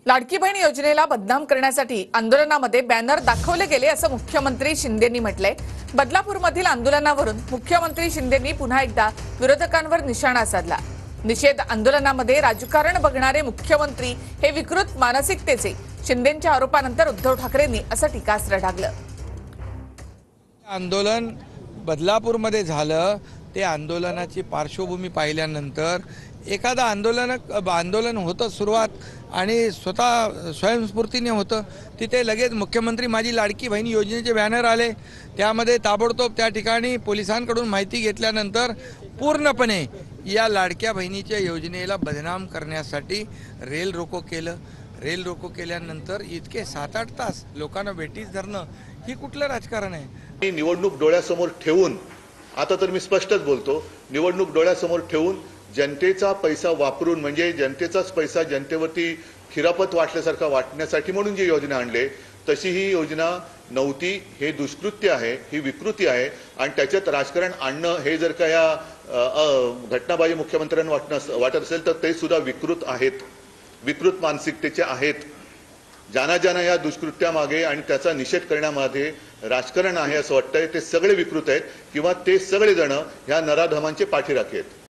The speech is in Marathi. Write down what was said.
लाडकी बहीण योजनेला बदनाम करण्यासाठी आंदोलनामध्ये बॅनर दाखवले गेले असं मुख्यमंत्री शिंदेंनी म्हटलंय। बदलापूरमधील आंदोलनावरून मुख्यमंत्री शिंदेंनी पुन्हा एकदा विरोधकांवर निशाणा साधला। निषेध आंदोलनामध्ये राजकारण बघणारे मुख्यमंत्री हे विकृत मानसिकतेचे। शिंदेंच्या आरोपानंतर उद्धव ठाकरेंनी असं टीकास्त्र डागलं। आंदोलन बदलापूरमध्ये झालं, ते आंदोलनाची पार्श्वभूमी पाहिल्यानंतर एखादा आंदोलन होतं सुरुवात आणि स्वतः स्वयंस्फूर्तीने होतं, तिथे लगेच मुख्यमंत्री माझी लाडकी बहीण योजनेचे बॅनर आले। त्यामध्ये ताबडतोब त्या ठिकाणी पोलिसांकडून माहिती घेतल्यानंतर पूर्णपणे या लाडक्या बहिणीच्या योजनेला बदनाम करण्यासाठी रेल रोको केलं। रेल रोको केल्यानंतर इतके 7-8 तास लोकांना वेठीस धरणं ही कुठलं राजकारण आहे? निवडणूक डोळ्यासमोर ठेवून, आता तर मी स्पष्टच बोलतो, निवडणूक डोळ्यासमोर ठेवून जनतेचा पैसा वापरून, म्हणजे जनतेचाच पैसा जनतेवरती खिरापत वाटल्यासारखा वाटण्यासाठी म्हणून जी योजना आणली, तशी ही योजना नव्हती। हे दुष्कृत्य आहे, ही विकृती आहे आणि त्याच्यात राजकारण आणणं हे जर का या घटनाबाजी मुख्यमंत्र्यांना वाटत असेल तर ते सुद्धा विकृत आहेत, विकृत मानसिकतेचे आहेत। ज्यांना या दुष्कृत्यामागे आणि त्याचा निषेध करण्यामध्ये राजकारण आहे असं वाटतंय, ते सगळे विकृत आहेत किंवा ते सगळे जण ह्या नराधमांचे पाठीराखे आहेत।